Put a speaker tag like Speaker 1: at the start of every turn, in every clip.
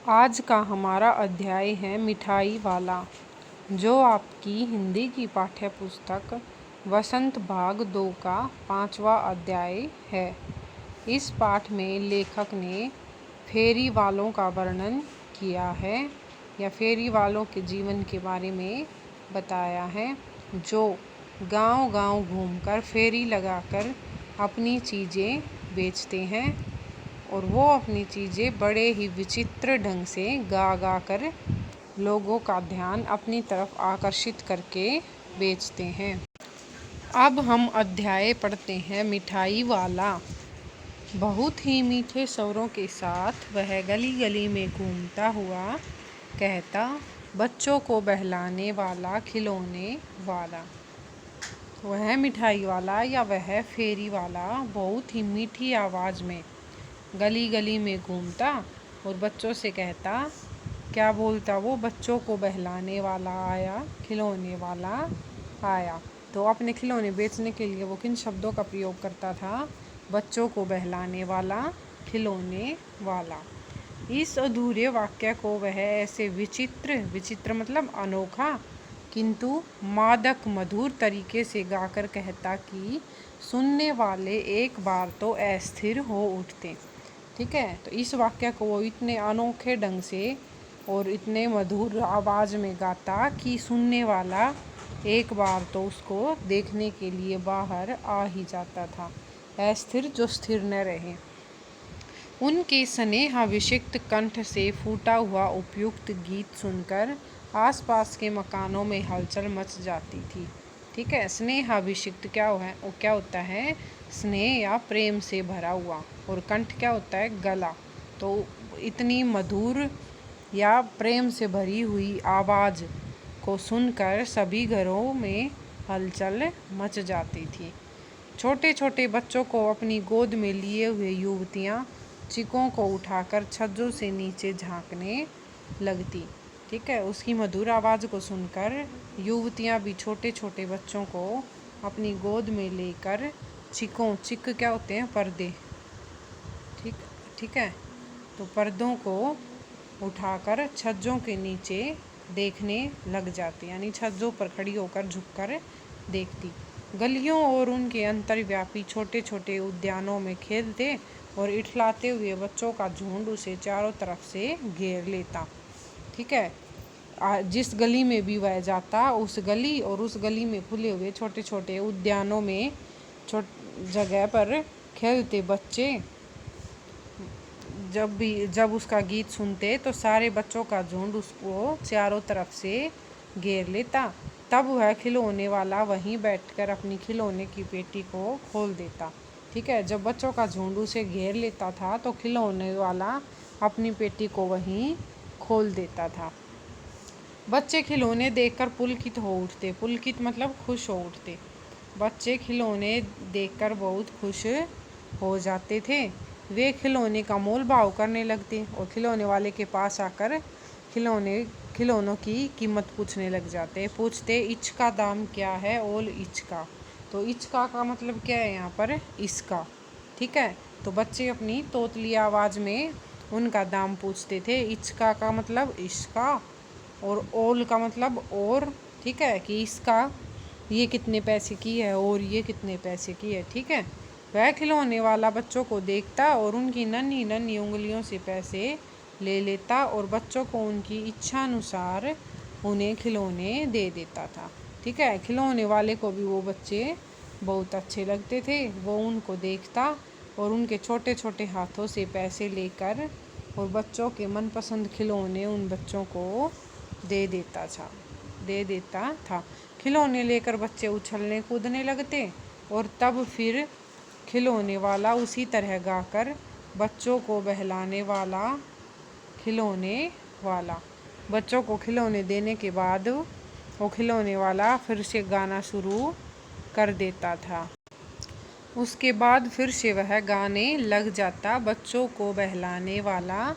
Speaker 1: आज का हमारा अध्याय है मिठाई वाला, जो आपकी हिंदी की पाठ्य पुस्तक वसंत भाग 2 का 5वां अध्याय है। इस पाठ में लेखक ने फेरी वालों का वर्णन किया है या फेरी वालों के जीवन के बारे में बताया है, जो गांव-गांव घूमकर फेरी लगाकर अपनी चीज़ें बेचते हैं और वो अपनी चीज़ें बड़े ही विचित्र ढंग से गा कर लोगों का ध्यान अपनी तरफ आकर्षित करके बेचते हैं। अब हम अध्याय पढ़ते हैं मिठाई वाला। बहुत ही मीठे स्वरों के साथ वह गली गली में घूमता हुआ कहता, बच्चों को बहलाने वाला, खिलौने वाला। वह मिठाई वाला या वह फेरी वाला बहुत ही मीठी आवाज़ में गली गली में घूमता और बच्चों से कहता, क्या बोलता वो, बच्चों को बहलाने वाला आया, खिलौने वाला आया। तो अपने खिलौने बेचने के लिए वो किन शब्दों का प्रयोग करता था? बच्चों को बहलाने वाला, खिलौने वाला। इस अधूरे वाक्य को वह ऐसे विचित्र मतलब अनोखा किंतु मादक मधुर तरीके से गाकर कहता कि सुनने वाले एक बार तो अस्थिर हो उठते। ठीक है, तो इस वाक्य को वो इतने अनोखे ढंग से और इतने मधुर आवाज़ में गाता कि सुनने वाला एक बार तो उसको देखने के लिए बाहर आ ही जाता था। अस्थिर जो स्थिर न रहे। उनके स्नेहाभिषिक्त कंठ से फूटा हुआ उपयुक्त गीत सुनकर आसपास के मकानों में हलचल मच जाती थी। ठीक है, स्नेहाभिषिक्त क्या होता है? स्नेह या प्रेम से भरा हुआ। और कंठ क्या होता है? गला। तो इतनी मधुर या प्रेम से भरी हुई आवाज़ को सुनकर सभी घरों में हलचल मच जाती थी। छोटे छोटे बच्चों को अपनी गोद में लिए हुए युवतियाँ चिकों को उठाकर छज्जों से नीचे झांकने लगती। ठीक है, उसकी मधुर आवाज़ को सुनकर युवतियाँ भी छोटे छोटे बच्चों को अपनी गोद में लेकर चिक क्या होते हैं? पर्दे। ठीक है, तो पर्दों को उठाकर छज्जों के नीचे देखने लग जाती, यानी छज्जों पर खड़ी होकर झुककर देखती। गलियों और उनके अंतर्व्यापी छोटे छोटे उद्यानों में खेलते और इठलाते हुए बच्चों का झुंड उसे चारों तरफ से घेर लेता। ठीक है, जिस गली में भी वह जाता, उस गली और उस गली में खुले हुए छोटे छोटे उद्यानों में जगह पर खेलते बच्चे जब उसका गीत सुनते तो सारे बच्चों का झुंड उसको चारों तरफ से घेर लेता। तब वह खिलौने वाला वहीं बैठकर अपनी खिलौने की पेटी को खोल देता। ठीक है, जब बच्चों का झुंड उसे घेर लेता था तो खिलौने वाला अपनी पेटी को वहीं खोल देता था। बच्चे खिलौने देखकर पुलकित हो उठते। पुलकित मतलब खुश हो उठते। बच्चे खिलौने देखकर बहुत खुश हो जाते थे। वे खिलौने का मोल भाव करने लगते और खिलौने वाले के पास आकर खिलौनों की कीमत पूछने लग जाते। पूछते, इच का दाम क्या है? ओल इच का। तो इचका का मतलब क्या है यहाँ पर? इसका। ठीक है, तो बच्चे अपनी तोतली आवाज़ में उनका दाम पूछते थे। इचका का मतलब इसका और ओल का मतलब और। ठीक है, कि इसका ये कितने पैसे की है और ये कितने पैसे की है। ठीक है, वह खिलौने वाला बच्चों को देखता और उनकी नन्ही नन्ही उंगलियों से पैसे ले लेता और बच्चों को उनकी इच्छा अनुसार उन्हें खिलौने दे देता था। ठीक है, खिलौने वाले को भी वो बच्चे बहुत अच्छे लगते थे। वो उनको देखता और उनके छोटे छोटे हाथों से पैसे लेकर और बच्चों के मनपसंद खिलौने उन बच्चों को दे देता था। खिलौने लेकर बच्चे उछलने कूदने लगते और तब फिर खिलौने वाला उसी तरह गाकर बच्चों को बहलाने वाला, खिलौने वाला। बच्चों को खिलौने देने के बाद वो खिलौने वाला फिर से गाना शुरू कर देता था। उसके बाद फिर से वह गाने लग जाता, बच्चों को बहलाने वाला,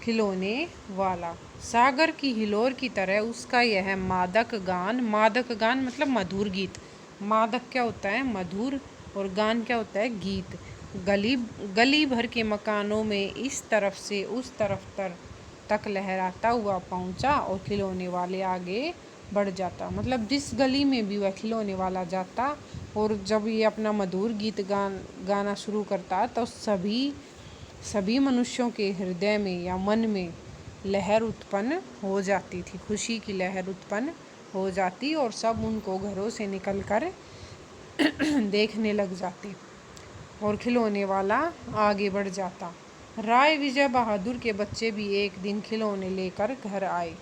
Speaker 1: खिलौने वाला। सागर की हिलोर की तरह उसका यह मादक गान मतलब मधुर गीत। मादक क्या होता है? मधुर। और गान क्या होता है? गीत। गली गली भर के मकानों में इस तरफ से उस तरफ तक लहराता हुआ पहुंचा और खिलौने वाले आगे बढ़ जाता। मतलब जिस गली में भी वह खिलौने वाला जाता और जब ये अपना मधुर गीत गाना शुरू करता तो सभी मनुष्यों के हृदय में या मन में लहर उत्पन्न हो जाती थी, खुशी की लहर उत्पन्न हो जाती और सब उनको घरों से निकलकर देखने लग जाते और खिलौने वाला आगे बढ़ जाता। राय विजय बहादुर के बच्चे भी एक दिन खिलौने लेकर घर आए।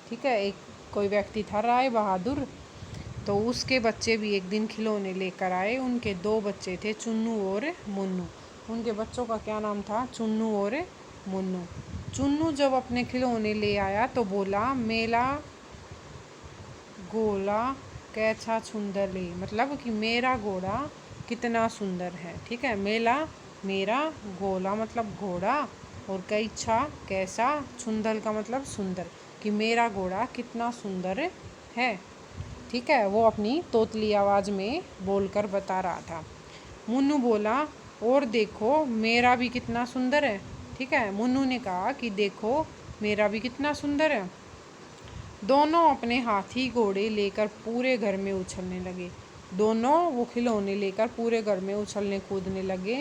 Speaker 1: ठीक है, एक कोई व्यक्ति था राय बहादुर, तो उसके बच्चे भी एक दिन खिलौने लेकर आए। उनके 2 बच्चे थे, चुन्नू और मुन्नू। उनके बच्चों का क्या नाम था? चुन्नू और मुन्नू। चुन्नू जब अपने खिलौने ले आया तो बोला, मेला घोड़ा कैसा सुंदर ले, मतलब कि मेरा घोड़ा कितना सुंदर है। ठीक है, मेरा घोड़ा मतलब घोड़ा, और कैसा कैसा, सुंदर का मतलब सुंदर, कि मेरा घोड़ा कितना सुंदर है। ठीक है, वो अपनी तोतली आवाज़ में बोलकर बता रहा था। मुन्नू बोला, और देखो मेरा भी कितना सुंदर है। ठीक है, मुन्नू ने कहा कि देखो मेरा भी कितना सुंदर है। दोनों अपने हाथी घोड़े लेकर पूरे घर में उछलने लगे। दोनों वो खिलौने लेकर पूरे घर में उछलने कूदने लगे,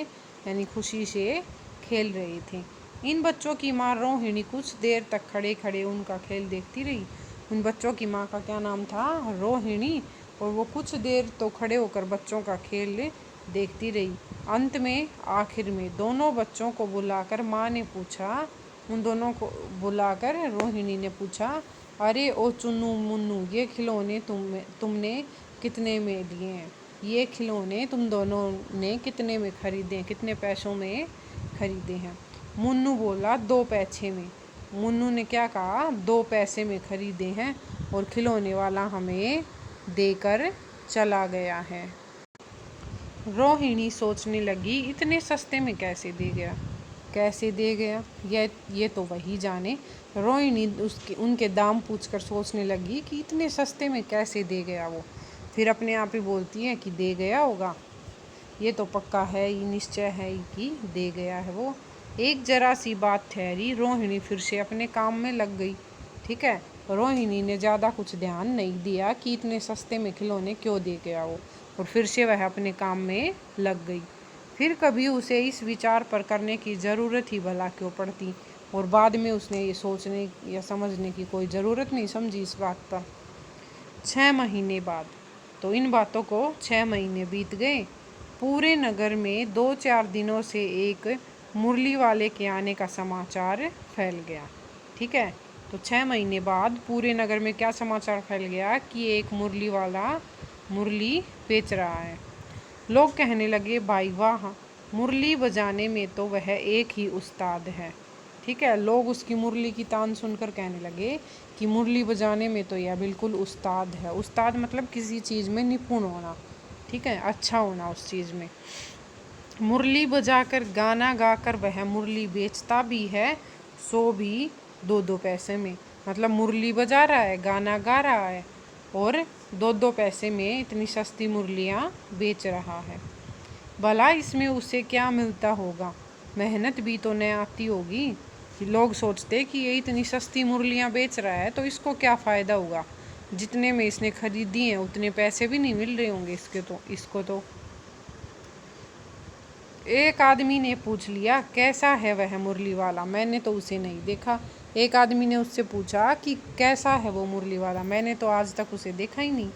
Speaker 1: यानी खुशी से खेल रहे थे। इन बच्चों की माँ रोहिणी कुछ देर तक खड़े खड़े उनका खेल देखती रही। उन बच्चों की माँ का क्या नाम था? रोहिणी। और वो कुछ देर तो खड़े होकर बच्चों का खेल देखती रही। अंत में आखिर में दोनों बच्चों को बुलाकर माँ ने पूछा, उन दोनों को बुलाकर रोहिणी ने पूछा, अरे ओ चुन्नू मुन्नू, ये खिलौने तुमने कितने में लिए हैं? ये खिलौने तुम दोनों ने कितने में खरीदे, कितने पैसों में खरीदे हैं? मुन्नू बोला, 2 पैसे में। मुन्नू ने क्या कहा? 2 पैसे में खरीदे हैं और खिलौने वाला हमें देकर चला गया है। रोहिणी सोचने लगी, इतने सस्ते में कैसे दे गया, ये तो वही जाने। रोहिणी उनके दाम पूछकर सोचने लगी कि इतने सस्ते में कैसे दे गया वो। फिर अपने आप ही बोलती है कि दे गया होगा, ये तो पक्का है, ये निश्चय है कि दे गया है वो। एक जरा सी बात ठहरी, रोहिणी फिर से अपने काम में लग गई। ठीक है, रोहिणी ने ज़्यादा कुछ ध्यान नहीं दिया कि इतने सस्ते में खिलौने क्यों दे गया वो, और फिर से वह अपने काम में लग गई। फिर कभी उसे इस विचार पर करने की ज़रूरत ही भला क्यों पड़ती, और बाद में उसने ये सोचने या समझने की कोई ज़रूरत नहीं समझी इस बात पर। 6 महीने बाद, तो इन बातों को 6 महीने बीत गए। पूरे नगर में 2-4 दिनों से एक मुरली वाले के आने का समाचार फैल गया। ठीक है, तो 6 महीने बाद पूरे नगर में क्या समाचार फैल गया कि एक मुरली वाला मुरली बेच रहा है। लोग कहने लगे, भाई वाह, मुरली बजाने में तो वह एक ही उस्ताद है। ठीक है, लोग उसकी मुरली की तान सुनकर कहने लगे कि मुरली बजाने में तो यह बिल्कुल उस्ताद है। उस्ताद मतलब किसी चीज़ में निपुण होना। ठीक है, अच्छा होना उस चीज़ में। मुरली बजाकर गाना गाकर वह मुरली बेचता भी है, सो भी 2-2 पैसे में। मतलब मुरली बजा रहा है, गाना गा रहा है और 2-2 पैसे में इतनी सस्ती मुरलियाँ बेच रहा है। भला इसमें उसे क्या मिलता होगा? मेहनत भी तो न आती होगी। कि लोग सोचते कि ये इतनी सस्ती मुरलियाँ बेच रहा है तो इसको क्या फ़ायदा हुआ, जितने में इसने खरीदी हैं उतने पैसे भी नहीं मिल रहे होंगे इसको तो। एक आदमी ने पूछ लिया, कैसा है वह मुरली वाला? मैंने तो उसे नहीं देखा। एक आदमी ने उससे पूछा कि कैसा है वो मुरली वाला, मैंने तो आज तक उसे देखा ही नहीं।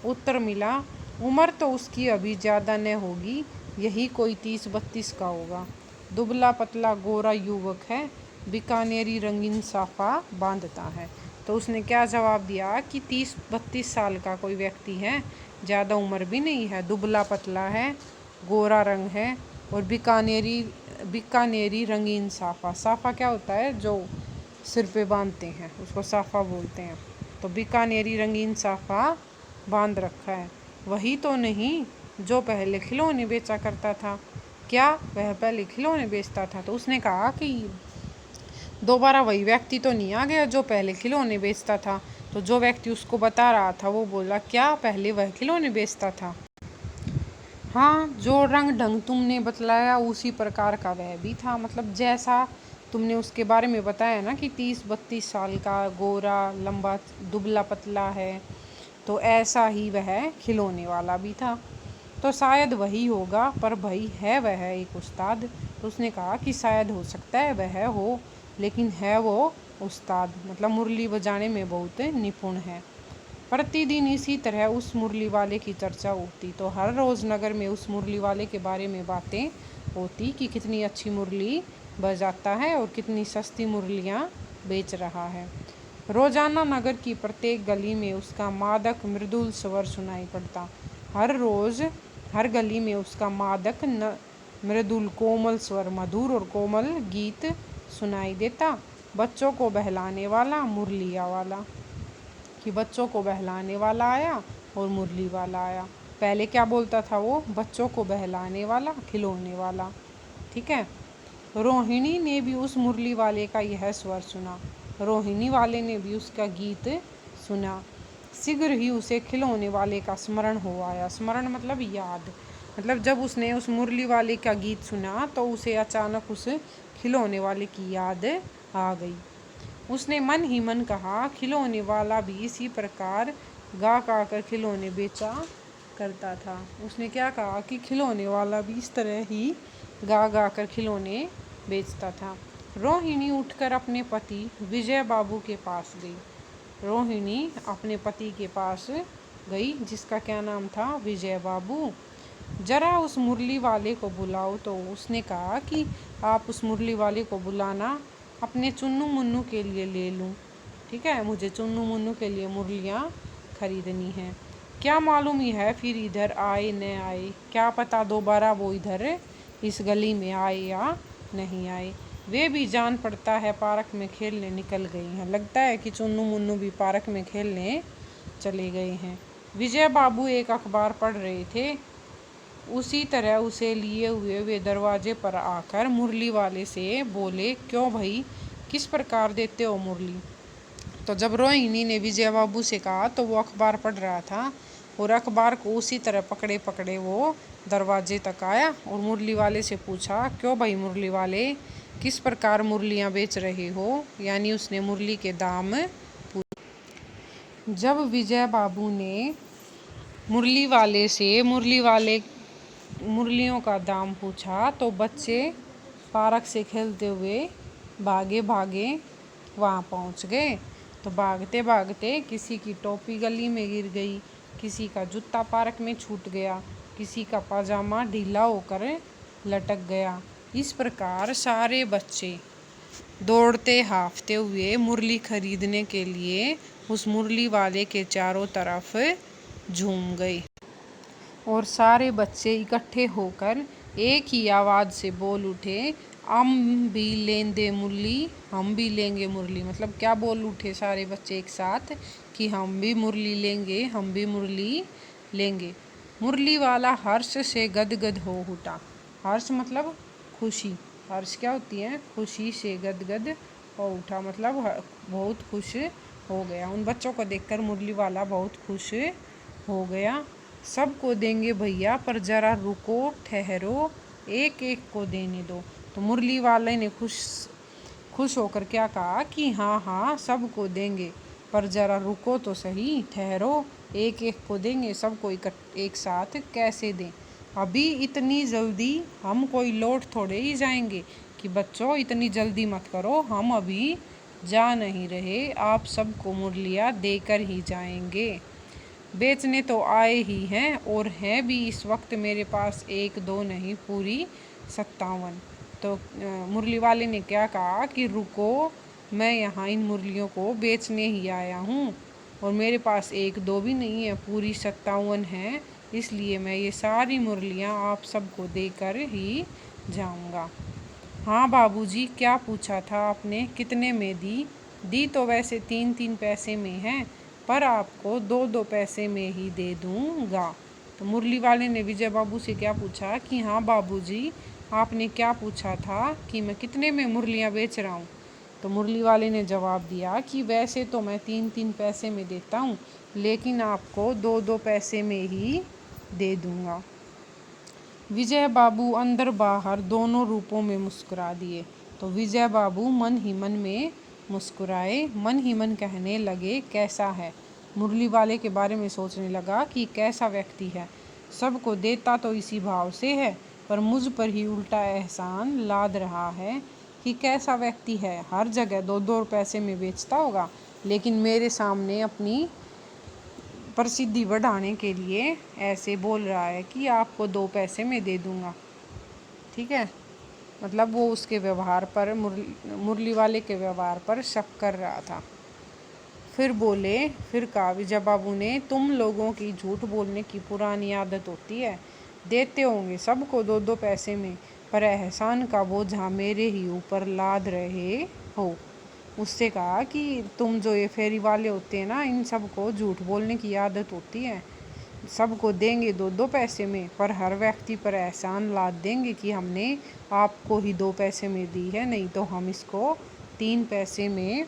Speaker 1: उत्तर मिला, उम्र तो उसकी अभी ज़्यादा न होगी, यही कोई 30-32 का होगा। दुबला पतला गोरा युवक है, बीकानेरी रंगीन साफा बांधता है। तो उसने क्या जवाब दिया कि 30-32 साल का कोई व्यक्ति है, ज़्यादा उम्र भी नहीं है, दुबला पतला है, गोरा रंग है और बीकानेरी रंगीन साफा। साफा क्या होता है? जो सिर पे बांधते हैं उसको साफा बोलते हैं। तो बीकानेरी रंगीन साफा बांध रखा है। वही तो नहीं जो पहले खिलौने बेचा करता था। क्या वह पहले खिलौने बेचता था? तो उसने कहा कि दोबारा वही व्यक्ति तो नहीं आ गया जो पहले खिलौने बेचता था। तो जो व्यक्ति उसको बता रहा था वो बोला, क्या पहले वह खिलौने बेचता था? हाँ, जो रंग ढंग तुमने बतलाया उसी प्रकार का वह भी था। मतलब जैसा तुमने उसके बारे में बताया ना कि 30-32 साल का, गोरा, लंबा, दुबला पतला है, तो ऐसा ही वह खिलौने वाला भी था। तो शायद वही होगा, पर भाई है वह एक उस्ताद। तो उसने कहा कि शायद हो सकता है वह हो, लेकिन है वो उस्ताद, मतलब मुरली बजाने में बहुत निपुण है। प्रतिदिन इसी तरह उस मुरली वाले की चर्चा होती। तो हर रोज़ नगर में उस मुरली वाले के बारे में बातें होती कि कितनी अच्छी मुरली बजाता है और कितनी सस्ती मुरलियाँ बेच रहा है। रोज़ाना नगर की प्रत्येक गली में उसका मादक मृदुल स्वर सुनाई पड़ता। हर रोज़ हर गली में उसका मादक मृदुल कोमल स्वर, मधुर और कोमल गीत सुनाई देता। बच्चों को बहलाने वाला मुरलिया वाला, कि बच्चों को बहलाने वाला आया और मुरली वाला आया। पहले क्या बोलता था वो? बच्चों को बहलाने वाला, खिलौने वाला। ठीक है। रोहिणी ने भी उस मुरली वाले का यह स्वर सुना। रोहिणी वाले ने भी उसका गीत सुना। शीघ्र ही उसे खिलौने वाले का स्मरण हो आया। स्मरण मतलब याद। मतलब जब उसने उस मुरली वाले का गीत सुना तो उसे अचानक उस खिलौने वाले की याद आ गई। उसने मन ही मन कहा, खिलौने वाला भी इसी प्रकार गा गा कर खिलौने बेचा करता था। उसने क्या कहा कि खिलौने वाला भी इस तरह ही गा गा कर खिलौने बेचता था। रोहिणी उठकर अपने पति विजय बाबू के पास गई। रोहिणी अपने पति के पास गई, जिसका क्या नाम था? विजय बाबू। जरा उस मुरली वाले को बुलाओ। तो उसने कहा कि आप उस मुरली वाले को बुलाना, अपने चुन्नू मुन्नू के लिए ले लूँ। ठीक है, मुझे चुन्नू मुन्नू के लिए मुरलियाँ खरीदनी हैं। क्या मालूम यह फिर इधर आए न आए, क्या पता दोबारा वो इधर इस गली में आए या नहीं आए। वे भी जान पड़ता है पार्क में खेलने निकल गई हैं। लगता है कि चुन्नू मुन्नू भी पार्क में खेलने चले गए हैं। विजय बाबू एक अखबार पढ़ रहे थे। उसी तरह उसे लिए हुए वे दरवाजे पर आकर मुरली वाले से बोले, क्यों भाई, किस प्रकार देते हो मुरली? तो जब रोहिणी ने विजय बाबू से कहा तो वो अखबार पढ़ रहा था, और अखबार को उसी तरह पकड़े पकड़े वो दरवाजे तक आया और मुरली वाले से पूछा, क्यों भाई मुरली वाले, किस प्रकार मुरलियाँ बेच रहे हो? यानी उसने मुरली के दाम पूछे। जब विजय बाबू ने मुरली वाले से मुरलियों का दाम पूछा तो बच्चे पार्क से खेलते हुए भागे भागे वहाँ पहुँच गए। तो भागते भागते किसी की टोपी गली में गिर गई, किसी का जूता पार्क में छूट गया, किसी का पाजामा ढीला होकर लटक गया। इस प्रकार सारे बच्चे दौड़ते हाफते हुए मुरली खरीदने के लिए उस मुरली वाले के चारों तरफ झूम गए। और सारे बच्चे इकट्ठे होकर एक ही आवाज़ से बोल उठे, हम भी लेंगे मुरली, हम भी लेंगे मुरली। मतलब क्या बोल उठे सारे बच्चे एक साथ कि हम भी मुरली लेंगे, हम भी मुरली लेंगे। मुरली वाला हर्ष से गदगद हो उठा। हर्ष मतलब खुशी। हर्ष क्या होती है? खुशी से गदगद हो उठा, मतलब बहुत खुश हो गया। उन बच्चों को देखकर मुरली वाला बहुत खुश हो गया। सबको देंगे भैया, पर ज़रा रुको, ठहरो, एक एक को देने दो। तो मुरली वाले ने खुश होकर क्या कहा कि हाँ हाँ सबको देंगे, पर ज़रा रुको तो सही, ठहरो, एक एक को देंगे, सबको एक साथ कैसे दें? अभी इतनी जल्दी हम कोई लौट थोड़े ही जाएंगे। कि बच्चों इतनी जल्दी मत करो, हम अभी जा नहीं रहे, आप सबको मुरलियाँ देकर ही जाएंगे। बेचने तो आए ही हैं, और हैं भी इस वक्त मेरे पास 1-2 नहीं, पूरी 57। तो मुरली वाले ने क्या कहा कि रुको, मैं यहाँ इन मुरलियों को बेचने ही आया हूँ, और मेरे पास 1-2 भी नहीं है, पूरी 57 हैं। इसलिए मैं ये सारी मुरलियाँ आप सबको देकर ही जाऊँगा। हाँ बाबूजी, क्या पूछा था आपने? कितने में दी? दी तो वैसे 3-3 पैसे में है, पर आपको 2-2 पैसे में ही दे दूँगा। तो मुरली वाले ने विजय बाबू से क्या पूछा कि हाँ बाबूजी, आपने क्या पूछा था कि मैं कितने में मुरलियाँ बेच रहा हूँ? तो मुरली वाले ने जवाब दिया कि वैसे तो मैं 3-3 पैसे में देता हूँ, लेकिन आपको 2-2 पैसे में ही दे दूँगा। विजय बाबू अंदर बाहर दोनों रूपों में मुस्कुरा दिए। तो विजय बाबू मन ही मन में मुस्कुराए, मन ही मन कहने लगे कैसा है। मुरली वाले के बारे में सोचने लगा कि कैसा व्यक्ति है, सबको देता तो इसी भाव से है, पर मुझ पर ही उल्टा एहसान लाद रहा है कि कैसा व्यक्ति है, हर जगह 2-2 पैसे में बेचता होगा, लेकिन मेरे सामने अपनी प्रसिद्धि बढ़ाने के लिए ऐसे बोल रहा है कि आपको 2 पैसे में दे दूंगा। ठीक है, मतलब वो उसके व्यवहार पर, मुरली वाले के व्यवहार पर शक कर रहा था। फिर कहा विजय बाबू ने, तुम लोगों की झूठ बोलने की पुरानी आदत होती है, देते होंगे सबको 2-2 पैसे में, पर एहसान का बोझा मेरे ही ऊपर लाद रहे हो। उससे कहा कि तुम जो ये फेरी वाले होते हैं ना, इन सबको झूठ बोलने की आदत होती है, सबको देंगे 2-2 पैसे में, पर हर व्यक्ति पर एहसान लाद देंगे कि हमने आपको ही 2 पैसे में दी है, नहीं तो हम इसको 3 पैसे में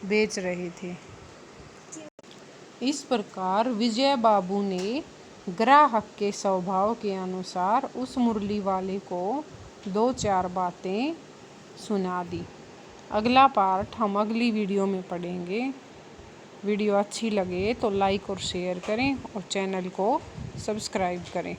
Speaker 1: बेच रहे थे। इस प्रकार विजय बाबू ने ग्राहक के स्वभाव के अनुसार उस मुरली वाले को 2-4 बातें सुना दी। अगला पार्ट हम अगली वीडियो में पढ़ेंगे। वीडियो अच्छी लगे तो लाइक और शेयर करें और चैनल को सब्सक्राइब करें।